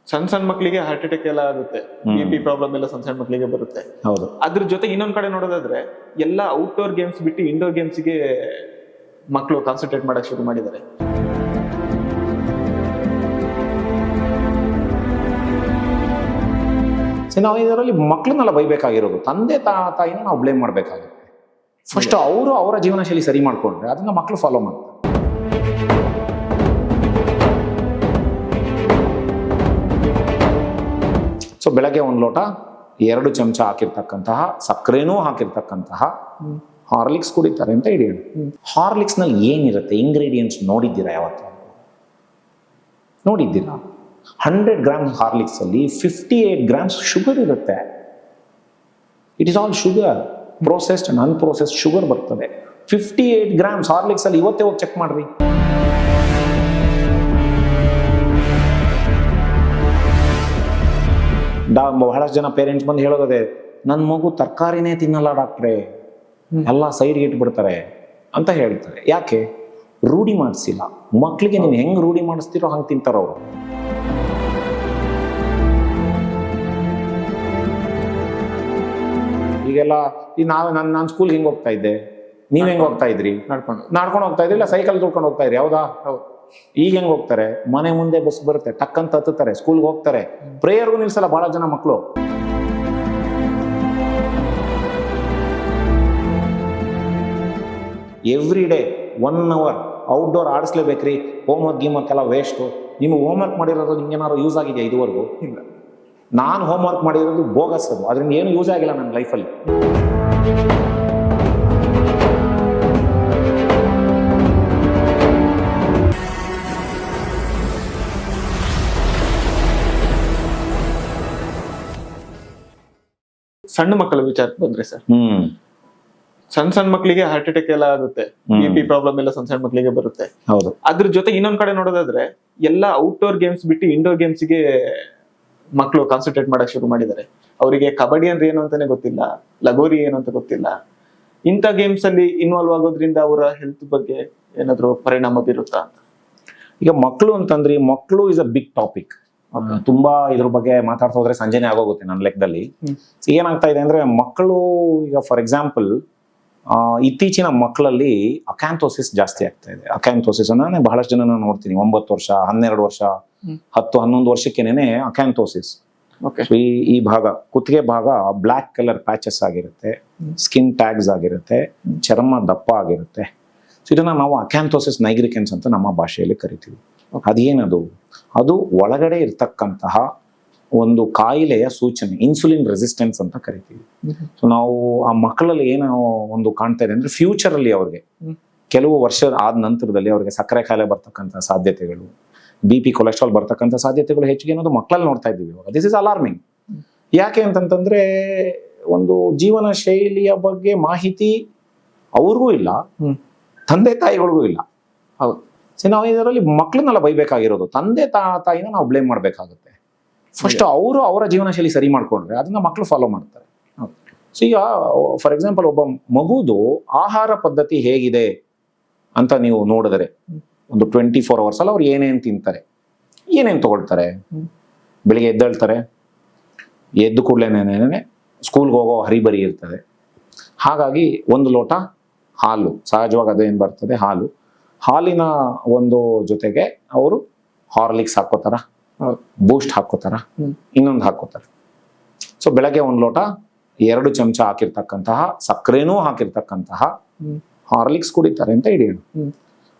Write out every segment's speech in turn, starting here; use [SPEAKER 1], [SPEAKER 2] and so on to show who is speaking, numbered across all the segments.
[SPEAKER 1] ಸಣ್ಣ ಸಣ್ಣ ಮಕ್ಕಳಿಗೆ ಹಾರ್ಟ್ ಅಟ್ಯಾಕ್ ಎಲ್ಲ ಆಗುತ್ತೆ, ಬಿ ಪ್ರಾಬ್ಲಮ್ ಎಲ್ಲ ಸಣ್ಣ ಸಣ್ಣ ಮಕ್ಕಳಿಗೆ ಬರುತ್ತೆ.
[SPEAKER 2] ಹೌದು.
[SPEAKER 1] ಅದ್ರ ಜೊತೆ ಇನ್ನೊಂದ್ ಕಡೆ ನೋಡೋದಾದ್ರೆ ಎಲ್ಲ ಔಟ್ಡೋರ್ ಗೇಮ್ಸ್ ಬಿಟ್ಟು ಇಂಡೋರ್ ಗೇಮ್ಸ್ಗೆ ಮಕ್ಕಳು ಕಾನ್ಸಂಟ್ರೇಟ್ ಮಾಡಕ್ ಶುರು ಮಾಡಿದ್ದಾರೆ.
[SPEAKER 2] ನಾವು ಇದರಲ್ಲಿ ಮಕ್ಕಳನ್ನೆಲ್ಲ ಬೈಬೇಕಾಗಿರೋದು, ತಂದೆ ತಾಯಿನ ನಾವು ಬ್ಲೇಮ್ ಮಾಡಬೇಕಾಗುತ್ತೆ. ಫಸ್ಟ್ ಅವರು ಅವರ ಜೀವನ ಶೈಲಿ ಸರಿ ಮಾಡ್ಕೊಂಡ್ರೆ ಅದನ್ನ ಮಕ್ಕಳು ಫಾಲೋ ಮಾಡ್ತಾರೆ. ಸೊ ಬೆಳಗ್ಗೆ 1 ಲೋಟ 2 ಚಮಚ ಹಾಕಿರ್ತಕ್ಕಂತಹ ಸಕ್ಕರೆನೂ ಹಾಕಿರ್ತಕ್ಕಂತಹ ಹಾರ್ಲಿಕ್ಸ್ ಕುಡಿತಾರೆ ಅಂತ ಹಿಡಿಯೋಣ. ಹಾರ್ಲಿಕ್ಸ್ ನಲ್ಲಿ ಏನಿರುತ್ತೆ ಇಂಗ್ರೀಡಿಯೆಂಟ್ಸ್ ನೋಡಿದ್ದೀರಾ ಯಾವತ್ತು? ನೋಡಿದ್ದೀರಾ? 100 ಗ್ರಾಮ್ಸ್ ಹಾರ್ಲಿಕ್ಸ್ ಅಲ್ಲಿ 58 ಗ್ರಾಮ್ಸ್ ಶುಗರ್ ಇರುತ್ತೆ. It is all sugar, processed and unprocessed sugar ಬರ್ತದೆ. 58 ಗ್ರಾಮ್ಸ್ ಹಾರ್ಲಿಕ್ಸ್ ಅಲ್ಲಿ ಇವತ್ತೇ ಹೋಗಿ ಚೆಕ್ ಮಾಡ್ರಿ. ಬಹಳಷ್ಟು ಜನ ಪೇರೆಂಟ್ಸ್ ಬಂದು ಹೇಳೋದೇ, ನನ್ನ ಮಗು ತರಕಾರಿನೇ ತಿನ್ನಲ್ಲ ಡಾಕ್ಟ್ರೇ, ಎಲ್ಲ ಸೈಡ್ಗೆ ಇಟ್ಬಿಡ್ತಾರೆ ಅಂತ ಹೇಳ್ತಾರೆ. ಯಾಕೆ? ರೂಢಿ ಮಾಡಿಸಿಲ್ಲ ಮಕ್ಕಳಿಗೆ. ನೀವು ಹೆಂಗ್ ರೂಢಿ ಮಾಡಿಸ್ತಿರೋ ಹಂಗೆ ತಿಂತಾರ ಅವರು. ಈಗೆಲ್ಲ ನಾನು ಸ್ಕೂಲ್ಗೆ ಹೆಂಗ್ ಹೋಗ್ತಾ ಇದ್ದೆ, ನೀವ್ ಹೆಂಗ್ ಹೋಗ್ತಾ ಇದ್ರಿ? ನಡ್ಕೊಂಡು ಹೋಗ್ತಾ ಇದ್ರಿ, ಇಲ್ಲ ಸೈಕಲ್ ತುಳ್ಕೊಂಡು ಹೋಗ್ತಾ ಇದ್ರಿ? ಹೌದಾ? ಈಗ ಹೆಂಗ್ ಹೋಗ್ತಾರೆ? ಮನೆ ಮುಂದೆ ಬಸ್ ಬರುತ್ತೆ, ಟಕ್ ಅಂತ ಹತ್ತುತ್ತಾರೆ, ಸ್ಕೂಲ್ಗೆ ಹೋಗ್ತಾರೆ. ಪ್ರೇಯರ್ಗೂ ನಿಲ್ಸಲ್ಲ ಬಹಳ ಜನ ಮಕ್ಕಳು. ಎವ್ರಿ ಡೇ 1 ಅವರ್ ಔಟ್ಡೋರ್ ಆಡಿಸ್ಲೇಬೇಕ್ರಿ. ಹೋಮ್ವರ್ಕ್ ಗೀಮ್ವರ್ಕ್ ಎಲ್ಲ ವೇಸ್ಟು. ನಿಮ್ಗೆ ಹೋಮ್ವರ್ಕ್ ಮಾಡಿರೋದು ನಿಮ್ಗೇನಾದ್ರು ಯೂಸ್ ಆಗಿದೆಯಾ ಇದುವರೆಗೂ?
[SPEAKER 1] ಇಲ್ಲ.
[SPEAKER 2] ನಾನು ಹೋಮ್ವರ್ಕ್ ಮಾಡಿರೋದು ಬೋಗಸ್, ಅದು ಅದರಿಂದ ಏನು ಯೂಸ್ ಆಗಿಲ್ಲ ನನ್ನ ಲೈಫಲ್ಲಿ.
[SPEAKER 1] ಸಣ್ಣ ಮಕ್ಕಳ ವಿಚಾರಕ್ಕೆ ಬಂದ್ರೆ ಸರ್, ಸಣ್ಣ ಸಣ್ಣ ಮಕ್ಕಳಿಗೆ ಹಾರ್ಟ್ ಅಟ್ಯಾಕ್ ಎಲ್ಲ ಆಗುತ್ತೆ, ಬಿ ಪ್ರಾಬ್ಲಮ್ ಎಲ್ಲ ಸಣ್ಣ ಸಣ್ಣ ಮಕ್ಕಳಿಗೆ ಬರುತ್ತೆ.
[SPEAKER 2] ಹೌದು.
[SPEAKER 1] ಅದ್ರ ಜೊತೆ ಇನ್ನೊಂದ್ ಕಡೆ ನೋಡೋದಾದ್ರೆ ಎಲ್ಲ ಔಟ್ಡೋರ್ ಗೇಮ್ಸ್ ಬಿಟ್ಟು ಇಂಡೋರ್ ಗೇಮ್ಸ್ಗೆ ಮಕ್ಕಳು ಕಾನ್ಸಂಟ್ರೇಟ್ ಮಾಡಕ್ ಶುರು ಮಾಡಿದ್ದಾರೆ. ಅವರಿಗೆ ಕಬಡ್ಡಿ ಅಂದ್ರೆ ಏನು ಅಂತಾನೆ ಗೊತ್ತಿಲ್ಲ, ಲಗೋರಿ ಏನು ಅಂತ ಗೊತ್ತಿಲ್ಲ. ಇಂಥ ಗೇಮ್ಸ್ ಅಲ್ಲಿ ಇನ್ವಾಲ್ವ್ ಆಗೋದ್ರಿಂದ ಅವರ ಹೆಲ್ತ್ ಬಗ್ಗೆ ಏನಾದ್ರು ಪರಿಣಾಮ ಬೀರುತ್ತಾ?
[SPEAKER 2] ಈಗ ಮಕ್ಕಳು ಅಂತಂದ್ರೆ, ಮಕ್ಕಳು ಇಸ್ ಅ ಬಿಗ್ ಟಾಪಿಕ್. ತುಂಬಾ ಇದ್ರ ಬಗ್ಗೆ ಮಾತಾಡ್ತಾ ಹೋದ್ರೆ ಸಂಜೆನೆ ಆಗೋಗುತ್ತೆ ನನ್ನ ಲೆಕ್ಕದಲ್ಲಿ. ಏನಾಗ್ತಾ ಇದೆ ಅಂದ್ರೆ, ಮಕ್ಕಳು ಈಗ ಫಾರ್ ಎಕ್ಸಾಂಪಲ್ ಇತ್ತೀಚಿನ ಮಕ್ಕಳಲ್ಲಿ ಅಕ್ಯಾಂಥೋಸಿಸ್ ಜಾಸ್ತಿ ಆಗ್ತಾ ಇದೆ. ಅಕ್ಯಾಂಥೋಸಿಸ್ ನಾನು ಬಹಳಷ್ಟು ಜನ ನೋಡ್ತೀನಿ, 9 ವರ್ಷ 12 ವರ್ಷ 10-11 ವರ್ಷಕ್ಕೆನೆ ಅಕ್ಯಾಂಥೋಸಿಸ್. ಈ ಭಾಗ, ಕುತ್ತಿಗೆ ಭಾಗ ಬ್ಲ್ಯಾಕ್ ಕಲರ್ ಪ್ಯಾಚಸ್ ಆಗಿರುತ್ತೆ, ಸ್ಕಿನ್ ಟ್ಯಾಗ್ಸ್ ಆಗಿರುತ್ತೆ, ಚರ್ಮ ದಪ್ಪ ಆಗಿರುತ್ತೆ. ಸೊ ಇದನ್ನ ನಾವು ಅಕ್ಯಾಂಥೋಸಿಸ್ ನೈಗ್ರಿಕೆನ್ಸ್ ಅಂತ ನಮ್ಮ ಭಾಷೆಯಲ್ಲಿ ಕರಿತೀವಿ. ಅದೇನದು? ಅದು ಒಳಗಡೆ ಇರ್ತಕ್ಕಂತಹ ಒಂದು ಕಾಯಿಲೆಯ ಸೂಚನೆ, ಇನ್ಸುಲಿನ್ ರೆಸಿಸ್ಟೆನ್ಸ್ ಅಂತ ಕರಿತೀವಿ. ಸೊ ನಾವು ಆ ಮಕ್ಕಳಲ್ಲಿ ಏನೋ ಒಂದು ಕಾಣ್ತಾ ಇದೆ ಅಂದ್ರೆ, ಫ್ಯೂಚರ್ ಅಲ್ಲಿ ಅವ್ರಿಗೆ ಕೆಲವು ವರ್ಷ ಆದ ನಂತರದಲ್ಲಿ ಅವ್ರಿಗೆ ಸಕ್ಕರೆ ಕಾಯಿಲೆ ಬರ್ತಕ್ಕಂಥ ಸಾಧ್ಯತೆಗಳು, BP ಕೊಲೆಸ್ಟ್ರಾಲ್ ಬರ್ತಕ್ಕಂಥ ಸಾಧ್ಯತೆಗಳು ಹೆಚ್ಚಿಗೆ ಅನ್ನೋದು ಮಕ್ಕಳಲ್ಲಿ ನೋಡ್ತಾ ಇದ್ದೀವಿ ಇವಾಗ. This is alarming. ಯಾಕೆ ಅಂತಂತಂದ್ರೆ, ಒಂದು ಜೀವನ ಶೈಲಿಯ ಬಗ್ಗೆ ಮಾಹಿತಿ ಅವ್ರಿಗೂ ಇಲ್ಲ, ತಂದೆ ತಾಯಿಗಳಿಗೂ ಇಲ್ಲ.
[SPEAKER 1] ಹೌದು.
[SPEAKER 2] ಸೊ ನಾವು ಇದರಲ್ಲಿ ಮಕ್ಕಳನ್ನೆಲ್ಲ ಬೈಬೇಕಾಗಿರೋದು, ತಂದೆ ತಾಯಿನ ನಾವು ಬ್ಲೇಮ್ ಮಾಡಬೇಕಾಗುತ್ತೆ. ಫಸ್ಟ್ ಅವರು ಅವರ ಜೀವನ ಶೈಲಿ ಸರಿ ಮಾಡ್ಕೊಂಡ್ರೆ ಅದನ್ನ ಮಕ್ಕಳು ಫಾಲೋ ಮಾಡ್ತಾರೆ. ಸೊ ಈಗ ಫಾರ್ ಎಕ್ಸಾಂಪಲ್, ಒಬ್ಬ ಮಗುದು ಆಹಾರ ಪದ್ಧತಿ ಹೇಗಿದೆ ಅಂತ ನೀವು ನೋಡಿದ್ರೆ, ಒಂದು 24 ಅವರ್ಸ್ ಅಲ್ಲಿ ಅವ್ರು ಏನೇನು ತಿಂತಾರೆ, ಏನೇನು ತಗೊಳ್ತಾರೆ. ಬೆಳಿಗ್ಗೆ ಎದ್ದೇಳ್ತಾರೆ, ಎದ್ದು ಕೂಡಲೇನೆ ಸ್ಕೂಲ್ಗೆ ಹೋಗೋ ಹರಿಬರಿ ಇರ್ತದೆ. ಹಾಗಾಗಿ 1 ಲೋಟ ಹಾಲು, ಸಹಜವಾಗಿ ಅದೇನು ಬರ್ತದೆ ಹಾಲು, ಹಾಲಿನ ಒಂದು ಜೊತೆಗೆ ಅವರು ಹಾರ್ಲಿಕ್ಸ್ ಹಾಕೋತಾರ, ಬೂಸ್ಟ್ ಹಾಕೋತಾರ, ಇನ್ನೊಂದು ಹಾಕೋತಾರೆ. ಸೊ ಬೆಳಗ್ಗೆ 1 ಲೋಟ 2 ಚಮಚ ಹಾಕಿರ್ತಕ್ಕಂತಹ ಸಕ್ಕರೆನೂ ಹಾಕಿರ್ತಕ್ಕಂತಹ ಹಾರ್ಲಿಕ್ಸ್ ಕುಡಿತಾರೆ ಅಂತ ಹಿಡಿಯೋಣ.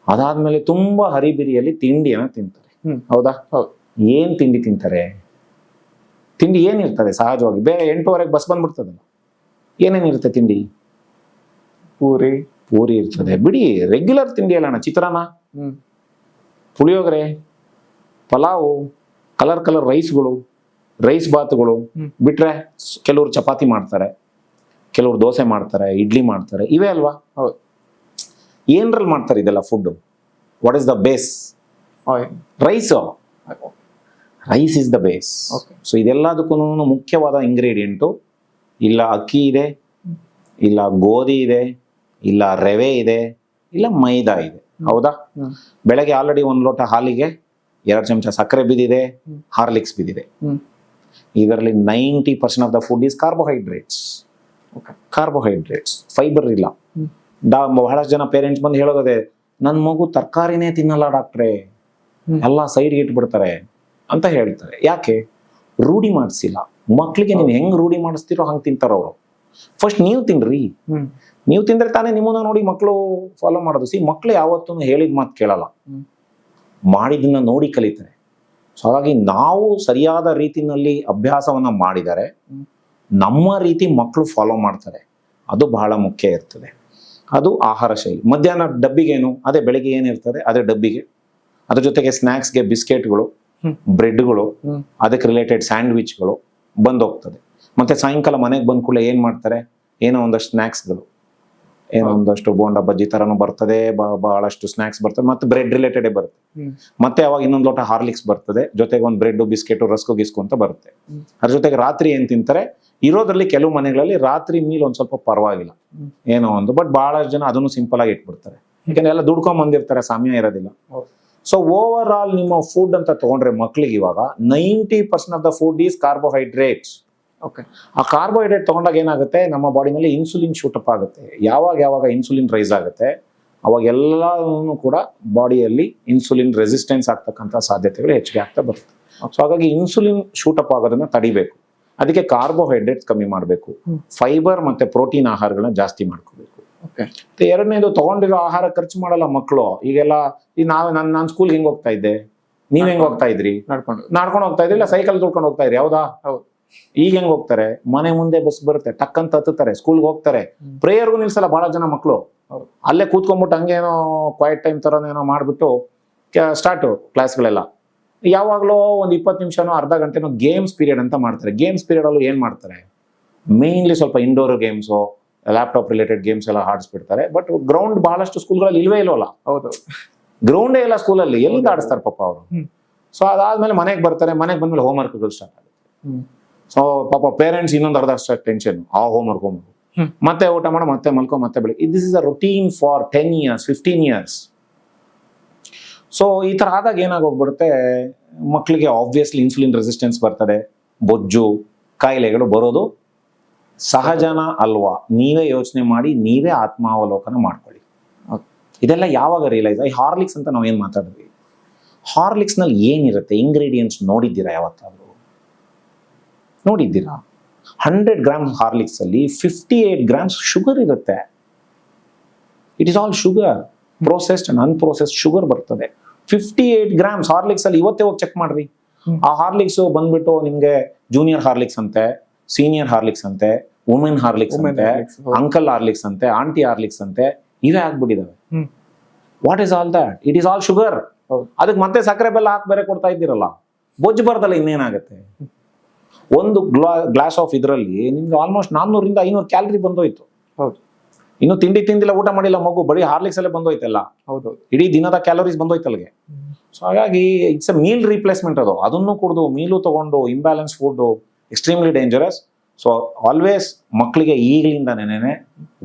[SPEAKER 2] ಅದಾದ್ಮೇಲೆ ತುಂಬಾ ಹರಿಬಿರಿಯಲ್ಲಿ ತಿಂಡಿಯನ್ನ ತಿಂತಾರೆ. ಹೌದಾ? ಏನ್ ತಿಂಡಿ ತಿಂತಾರೆ? ತಿಂಡಿ ಏನಿರ್ತದೆ ಸಹಜವಾಗಿ? ಬೇರೆ 8:15 ಬಸ್ ಬಂದ್ಬಿಡ್ತದಲ್ಲ, ಏನೇನಿರುತ್ತೆ ತಿಂಡಿ? ಪೂರಿ ಇರ್ತದೆ. ಬಿಡಿ, ರೆಗ್ಯುಲರ್ ತಿಂಡಿ ಅಲ್ಲಣ್ಣ. ಚಿತ್ರಾನ್ನ, ಪುಳಿಯೋಗರೆ, ಪಲಾವು, ಕಲರ್ ರೈಸ್ಗಳು, ರೈಸ್ ಬಾತ್ಗಳು. ಬಿಟ್ರೆ ಕೆಲವರು ಚಪಾತಿ ಮಾಡ್ತಾರೆ, ಕೆಲವರು ದೋಸೆ ಮಾಡ್ತಾರೆ, ಇಡ್ಲಿ ಮಾಡ್ತಾರೆ. ಇವೇ ಅಲ್ವಾ? ಏನ್ರಲ್ಲಿ ಮಾಡ್ತಾರೆ ಇದೆಲ್ಲ food? What is the base? Rice. Rice is the base. So ಇದೆಲ್ಲದಕ್ಕೂ ಮುಖ್ಯವಾದ ಇಂಗ್ರೀಡಿಯೆಂಟು ಇಲ್ಲ ಅಕ್ಕಿ ಇದೆ, ಇಲ್ಲ ಗೋಧಿ ಇದೆ, ಇಲ್ಲ ರವೆ ಇದೆ, ಇಲ್ಲ ಮೈದಾ ಇದೆ. ಹೌದಾ? ಬೆಳಗ್ಗೆ ಆಲ್ರೆಡಿ 1 ಲೋಟ ಹಾಲಿಗೆ 2 ಚಮಚ ಸಕ್ಕರೆ ಬಿದ್ದಿದೆ, ಹಾರ್ಲಿಕ್ಸ್ ಬಿದ್ದಿದೆ. ಇದರಲ್ಲಿ 90% of the food is carbohydrates. Fibre ಇಲ್ಲ. ಬಹಳಷ್ಟು ಜನ ಪೇರೆಂಟ್ಸ್ ಬಂದು ಹೇಳೋದೇ, ನನ್ನ ಮಗು ತರಕಾರಿನೇ ತಿನ್ನಲ್ಲ ಡಾಕ್ಟ್ರೇ, ಎಲ್ಲ ಸೈಡ್ಗೆ ಇಟ್ಬಿಡ್ತಾರೆ ಅಂತ ಹೇಳ್ತಾರೆ. ಯಾಕೆ? ರೂಢಿ ಮಾಡಿಸಿಲ್ಲ ಮಕ್ಳಿಗೆ. ನೀವು ಹೆಂಗ್ ರೂಢಿ ಮಾಡಿಸ್ತಿರೋ ಹಂಗೆ ತಿಂತಾರ ಅವರು. ಫಸ್ಟ್ ನೀವು ತಿನ್ರಿ, ನೀವು ತಿಂದ್ರೆ ತಾನೇ ನಿಮ್ಮನ್ನ ನೋಡಿ ಮಕ್ಕಳು ಫಾಲೋ ಮಾಡೋದು. ಮಕ್ಳು ಯಾವತ್ತೂ ಹೇಳಿದ ಮಾತು ಕೇಳಲ್ಲ, ಮಾಡಿದ್ದನ್ನ ನೋಡಿ ಕಲಿತಾರೆ. ಸೊ ಹಾಗಾಗಿ ನಾವು ಸರಿಯಾದ ರೀತಿನಲ್ಲಿ ಅಭ್ಯಾಸವನ್ನ ಮಾಡಿದರೆ ನಮ್ಮ ರೀತಿ ಮಕ್ಕಳು ಫಾಲೋ ಮಾಡ್ತಾರೆ. ಅದು ಬಹಳ ಮುಖ್ಯ ಇರ್ತದೆ. ಅದು ಆಹಾರ ಶೈಲಿ. ಮಧ್ಯಾಹ್ನ ಡಬ್ಬಿಗೇನು, ಅದೇ ಬೆಳಿಗ್ಗೆ ಏನಿರ್ತದೆ ಅದೇ ಡಬ್ಬಿಗೆ, ಅದ್ರ ಜೊತೆಗೆ ಸ್ನ್ಯಾಕ್ಸ್ಗೆ ಬಿಸ್ಕೆಟ್ಗಳು, ಬ್ರೆಡ್ಗಳು, ಅದಕ್ಕೆ ರಿಲೇಟೆಡ್ ಸ್ಯಾಂಡ್ವಿಚ್ಗಳು ಬಂದೋಗ್ತದೆ. ಮತ್ತೆ ಸಾಯಂಕಾಲ ಮನೆಗೆ ಬಂದ ಕೂಡಲೇ ಏನ್ ಮಾಡ್ತಾರೆ, ಏನೋ ಒಂದಷ್ಟು ಸ್ನ್ಯಾಕ್ಸ್ಗಳು, ಏನೋ ಒಂದಷ್ಟು ಬೋಂಡ ಬಜ್ಜಿ ತರನು ಬರ್ತದೆ, ಬಹಳಷ್ಟು ಸ್ನ್ಯಾಕ್ಸ್ ಬರ್ತದೆ, ಮತ್ತೆ ಬ್ರೆಡ್ ರಿಲೇಟೆಡ್ ಬರುತ್ತೆ. ಮತ್ತೆ ಅವಾಗ ಇನ್ನೊಂದು ಲೋಟ ಹಾರ್ಲಿಕ್ಸ್ ಬರ್ತದೆ, ಜೊತೆಗೆ ಒಂದು ಬ್ರೆಡ್, ಬಿಸ್ಕೆಟ್, ರಸ್ಕು ಗಿಸ್ಕು ಅಂತ ಬರುತ್ತೆ. ಅದ್ರ ಜೊತೆಗೆ ರಾತ್ರಿ ಏನ್ ತಿಂತಾರೆ, ಇರೋದ್ರಲ್ಲಿ ಕೆಲವು ಮನೆಗಳಲ್ಲಿ ರಾತ್ರಿ ಮೀಲ್ ಒಂದ್ ಸ್ವಲ್ಪ ಪರವಾಗಿಲ್ಲ, ಏನೋ ಒಂದು. ಬಟ್ ಬಹಳಷ್ಟು ಜನ ಅದನ್ನು ಸಿಂಪಲ್ ಆಗಿ ಇಟ್ಬಿಡ್ತಾರೆ, ಯಾಕಂದ್ರೆ ಎಲ್ಲ ದುಡ್ಕೊಂಡ್ ಬಂದಿರ್ತಾರೆ, ಸಮಯ ಇರೋದಿಲ್ಲ. ಸೊ ಓವರ್ ಆಲ್ ನಿಮ್ಮ ಫುಡ್ ಅಂತ ತಗೊಂಡ್ರೆ ಮಕ್ಳಿಗೆ ಇವಾಗ 90% of the food is carbohydrates. ಆ ಕಾರ್ಬೋಹೈಡ್ರೇಟ್ ತಗೊಂಡಾಗ ಏನಾಗುತ್ತೆ, ನಮ್ಮ ಬಾಡಿನಲ್ಲಿ ಇನ್ಸುಲಿನ್ ಶೂಟಪ್ ಆಗುತ್ತೆ. ಯಾವಾಗ ಇನ್ಸುಲಿನ್ ರೈಸ್ ಆಗುತ್ತೆ ಅವಾಗ ಎಲ್ಲಾನು ಕೂಡ ಬಾಡಿಯಲ್ಲಿ ಇನ್ಸುಲಿನ್ ರೆಸಿಸ್ಟೆನ್ಸ್ ಆಗ್ತಕ್ಕಂಥ ಸಾಧ್ಯತೆಗಳು ಹೆಚ್ಚಿಗೆ ಆಗ್ತಾ ಬರುತ್ತೆ. ಸೊ ಹಾಗಾಗಿ ಇನ್ಸುಲಿನ್ ಶೂಟಪ್ ಆಗೋದನ್ನ ತಡಿಬೇಕು. ಅದಕ್ಕೆ ಕಾರ್ಬೋಹೈಡ್ರೇಟ್ಸ್ ಕಮ್ಮಿ ಮಾಡಬೇಕು, ಫೈಬರ್ ಮತ್ತೆ ಪ್ರೋಟೀನ್ ಆಹಾರಗಳನ್ನ ಜಾಸ್ತಿ ಮಾಡ್ಕೋಬೇಕು. ಎರಡನೇದು, ತಗೊಂಡಿರೋ ಆಹಾರ ಖರ್ಚು ಮಾಡಲ್ಲ ಮಕ್ಕಳು. ಈಗೆಲ್ಲ ನಾನು ಸ್ಕೂಲ್ ಹೆಂಗ್ ಹೋಗ್ತಾ ಇದ್ದೆ, ನೀವ್ ಹೆಂಗ್ ಹೋಗ್ತಾ ಇದ್ರಿ? ನಡ್ಕೊಂಡು ಹೋಗ್ತಾ ಇದ್ರಿ, ಇಲ್ಲ ಸೈಕಲ್ ತುಳ್ಕೊಂಡು ಹೋಗ್ತಾ ಇದ್ರಿ? ಹೌದಾ? ಈಗ ಹೆಂಗ್ ಹೋಗ್ತಾರೆ, ಮನೆ ಮುಂದೆ ಬಸ್ ಬರುತ್ತೆ, ಟಕ್ ಅಂತ ಹತ್ತುತ್ತಾರೆ, ಸ್ಕೂಲ್ಗೆ ಹೋಗ್ತಾರೆ. ಪ್ರೇಯರ್ಗೂ ನಿಲ್ಸಲ್ಲ ಬಹಳ ಜನ ಮಕ್ಕಳು, ಅಲ್ಲೇ ಕೂತ್ಕೊಂಡ್ಬಿಟ್ಟು ಹಂಗೇನೋ ಕ್ವೈಟ್ ಟೈಮ್ ತರನೇನೋ ಮಾಡ್ಬಿಟ್ಟು ಸ್ಟಾರ್ಟ್ ಕ್ಲಾಸ್ಗಳೆಲ್ಲ. ಯಾವಾಗ್ಲೋ ಒಂದು 20 ನಿಮಿಷನೋ ಅರ್ಧ ಗಂಟೆನೋ ಗೇಮ್ಸ್ ಪೀರಿಯಡ್ ಅಂತ ಮಾಡ್ತಾರೆ. ಗೇಮ್ಸ್ ಪೀರಿಯಡ್ ಅಲ್ಲೂ ಏನ್ ಮಾಡ್ತಾರೆ, ಮೇನ್ಲಿ ಸ್ವಲ್ಪ indoor games, laptop related games ಎಲ್ಲ ಆಡಿಸ್ಬಿಡ್ತಾರೆ. ಬಟ್ ಗ್ರೌಂಡ್ ಬಹಳಷ್ಟು ಸ್ಕೂಲ್ಗಳಲ್ಲಿ ಇಲ್ವಲ್ಲ. ಹೌದು, ಗ್ರೌಂಡೇ ಇಲ್ಲ ಸ್ಕೂಲಲ್ಲಿ, ಎಲ್ಲಿಂದ ಆಡಿಸ್ತಾರೆ ಪಾಪ ಅವರು. ಸೊ ಅದಾದ್ಮೇಲೆ ಮನೆಗೆ ಬರ್ತಾರೆ, ಮನೆಗೆ ಬಂದ್ಮೇಲೆ ಹೋಮ್ ವರ್ಕ್ಗಳು ಸ್ಟಾರ್ಟ್ ಆಗುತ್ತೆ. ಸೊ ಪಾಪ ಪೇರೆಂಟ್ಸ್ ಇನ್ನೊಂದು ಅರ್ಧ ಅಷ್ಟು ಟೆನ್ಷನ್, ಆ ಹೋಮ್ ವರ್ಕ್ ಮತ್ತೆ ಊಟ ಮಾಡೋ, ಮತ್ತೆ ಮಲ್ಕೊ, ಮತ್ತೆ ಬೆಳಿಗ್ಗೆ. This is a routine for 10 years, 15 years. So ಈ ತರ ಆದಾಗ ಏನಾಗೋಗ್ಬಿಡುತ್ತೆ, ಮಕ್ಕಳಿಗೆ ಆಬ್ವಿಯಸ್ಲಿ ಇನ್ಸುಲಿನ್ ರೆಸಿಸ್ಟೆನ್ಸ್ ಬರ್ತದೆ, ಬೊಜ್ಜು ಕಾಯಿಲೆಗಳು ಬರೋದು ಸಹಜನ ಅಲ್ವಾ? ನೀವೇ ಯೋಚನೆ ಮಾಡಿ, ನೀವೇ ಆತ್ಮಾವಲೋಕನ ಮಾಡ್ಕೊಳ್ಳಿ. ಇದೆಲ್ಲ ಯಾವಾಗ ರಿಯಲೈಸ್? ಈ ಹಾರ್ಲಿಕ್ಸ್ ಅಂತ ನಾವೇನ್ ಮಾತಾಡಿದ್ವಿ, ಹಾರ್ಲಿಕ್ಸ್ ನಲ್ಲಿ ಏನಿರುತ್ತೆ ಇಂಗ್ರೀಡಿಯೆಂಟ್ಸ್ ನೋಡಿದ್ದೀರಾ? ಯಾವತ್ತಾದ್ರೂ ನೋಡಿದ್ದೀರಾ? 100 grams ಹಾರ್ಲಿಕ್ಸ್ ಅಲ್ಲಿ 58 grams ಶುಗರ್ ಇರುತ್ತೆ. It is all sugar, processed and unprocessed sugar ಬರ್ತದೆ. 58 grams ಹಾರ್ಲಿಕ್ಸ್ ಅಲ್ಲಿ. ಇವತ್ತೇ ಹೋಗಿ ಚೆಕ್ ಮಾಡ್ರಿ. ಆ ಹಾರ್ಲಿಕ್ಸ್ ಬಂದ್ಬಿಟ್ಟು ನಿಮ್ಗೆ ಜೂನಿಯರ್ ಹಾರ್ಲಿಕ್ಸ್ ಅಂತೆ, ಸೀನಿಯರ್ ಹಾರ್ಲಿಕ್ಸ್ ಅಂತೆ, ವುಮೆನ್ ಹಾರ್ಲಿಕ್ಸ್ ಅಂತೆ, ಅಂಕಲ್ ಹಾರ್ಲಿಕ್ಸ್ ಅಂತೆ, ಆಂಟಿ ಹಾರ್ಲಿಕ್ಸ್ ಅಂತೆ, ಇವೇ ಆಗ್ಬಿಟ್ಟಿದಾವೆ. What is all that? It is all sugar. ಅದಕ್ಕೆ ಮತ್ತೆ ಸಕ್ಕರೆ ಬೆಲ್ಲ ಹಾಕಿ ಬೇರೆ ಕೊಡ್ತಾ ಇದ್ದೀರಲ್ಲ, ಬೊಜ್ಜು ಬರ್ತಲ್ಲ, ಇನ್ನೇನಾಗುತ್ತೆ? ಒಂದು ಗ್ಲಾಸ್ ಆಫ್ ಇದರಲ್ಲಿ ನಿಮ್ಗೆ ಆಲ್ಮೋಸ್ಟ್ 400 500 ಕ್ಯಾಲರಿ ಬಂದೋಯ್ತು. ಹೌದು, ಇನ್ನು ತಿಂದಿಲ್ಲ, ಊಟ ಮಾಡಿಲ್ಲ ಮಗು, ಬರೀ ಹಾರ್ಲಿಕ್ಸ್ ಅಲ್ಲೇ ಬಂದೋಯ್ತಲ್ಲ. ಹೌದು, ಇಡೀ ದಿನದ ಕ್ಯಾಲೋರೀಸ್ ಬಂದೋಯ್ತಲ್ಗೆ. ಸೊ ಹಾಗಾಗಿ ಇಟ್ಸ್ ಅ ಮೀಲ್ ರೀಪ್ಲೇಸ್ಮೆಂಟ್. ಅದನ್ನು ಕುಡಿದು ಮೀಲು ತಗೊಂಡು imbalance food extremely dangerous. So always ಮಕ್ಕಳಿಗೆ ಈಗಲಿಂದನೇ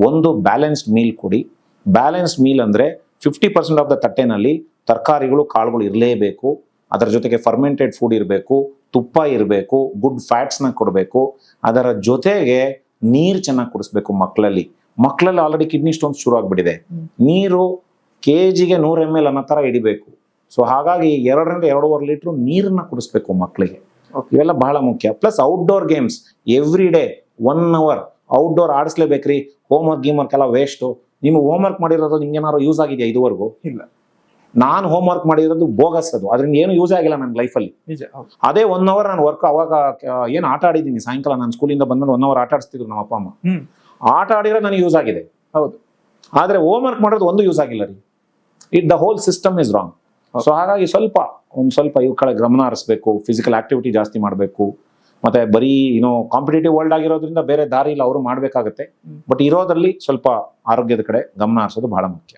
[SPEAKER 2] ಒಂದು ಬ್ಯಾಲೆನ್ಸ್ಡ್ ಮೀಲ್ ಕೊಡಿ. ಬ್ಯಾಲೆನ್ಸ್ಡ್ ಮೀಲ್ ಅಂದ್ರೆ 50% ಆಫ್ ದ ತಟ್ಟೆನಲ್ಲಿ ತರಕಾರಿಗಳು, ಕಾಳುಗಳು ಇರಲೇಬೇಕು. ಅದರ ಜೊತೆಗೆ ಫರ್ಮೆಂಟೆಡ್ ಫುಡ್ ಇರಬೇಕು, ತುಪ್ಪ ಇರಬೇಕು, ಗುಡ್ ಫ್ಯಾಟ್ಸ್ನ ಕೊಡಬೇಕು. ಅದರ ಜೊತೆಗೆ ನೀರು ಚೆನ್ನಾಗಿ ಕುಡಿಸ್ಬೇಕು. ಮಕ್ಕಳಲ್ಲಿ ಆಲ್ರೆಡಿ ಕಿಡ್ನಿ ಸ್ಟೋನ್ಸ್ ಶುರು ಆಗ್ಬಿಟ್ಟಿದೆ. ನೀರು ಕೆಜಿಗೆ 100 ml ಅನ್ನೋ ತರ ಹಿಡಿಬೇಕು. ಸೊ ಹಾಗಾಗಿ 2 ರಿಂದ 2.5 ಲೀಟರ್ ನೀರನ್ನ ಕುಡಿಸ್ಬೇಕು ಮಕ್ಕಳಿಗೆ. ಇವೆಲ್ಲ ಬಹಳ ಮುಖ್ಯ. Plus outdoor games every day 1 hour outdoor ಆಡಿಸ್ಲೇಬೇಕ್ರಿ. ಹೋಮ್ ವರ್ಕ್ ಎಲ್ಲ ವೇಸ್ಟ್. ನಿಮ್ಗೆ ಹೋಮ್ ವರ್ಕ್ ಮಾಡಿರೋದು ನಿಮ್ಗೆ ಏನಾದ್ರು ಯೂಸ್ ಆಗಿದೆಯಾ ಇದುವರೆಗೂ? ಇಲ್ಲ. ನಾನು ಹೋಮ್ ವರ್ಕ್ ಮಾಡಿರೋದು ಬೋಗಸ್, ಅದು ಅದರಿಂದ ಏನು ಯೂಸ್ ಆಗಿಲ್ಲ ನನ್ನ ಲೈಫಲ್ಲಿ. ಅದೇ 1 hour ನಾನು ವರ್ಕ್, ಅವಾಗ ಏನು ಆಟ ಆಡಿದ್ದೀನಿ ಸಾಯಂಕಾಲ, ನಾನು ಸ್ಕೂಲಿಂದ ಬಂದ್ಮೇಲೆ 1 hour ಆಟ ಆಡಿಸ್ತಿದ್ರು ನಮ್ಮ ಅಪ್ಪ ಅಮ್ಮ. ಆಟ ಆಡಿರೋ ನನಗೆ ಯೂಸ್ ಆಗಿದೆ. ಹೌದು, ಆದ್ರೆ ಹೋಮ್ ವರ್ಕ್ ಮಾಡೋದು ಒಂದು ಯೂಸ್ ಆಗಿಲ್ಲ ರೀ. The whole system is wrong. So ಹಾಗಾಗಿ ಸ್ವಲ್ಪ ಇವ್ ಕಡೆ ಗಮನ ಹರಿಸ್ಬೇಕು. ಫಿಸಿಕಲ್ ಆಕ್ಟಿವಿಟಿ ಜಾಸ್ತಿ ಮಾಡಬೇಕು. ಮತ್ತೆ ಬರೀ ಕಾಂಪಿಟೇಟಿವ್ ವರ್ಲ್ಡ್ ಆಗಿರೋದ್ರಿಂದ ಬೇರೆ ದಾರಿ ಇಲ್ಲ, ಅವರು ಮಾಡ್ಬೇಕಾಗತ್ತೆ. ಬಟ್ ಇರೋದ್ರಲ್ಲಿ ಸ್ವಲ್ಪ ಆರೋಗ್ಯದ ಕಡೆ ಗಮನ ಹರಿಸೋದು ಬಹಳ ಮುಖ್ಯ.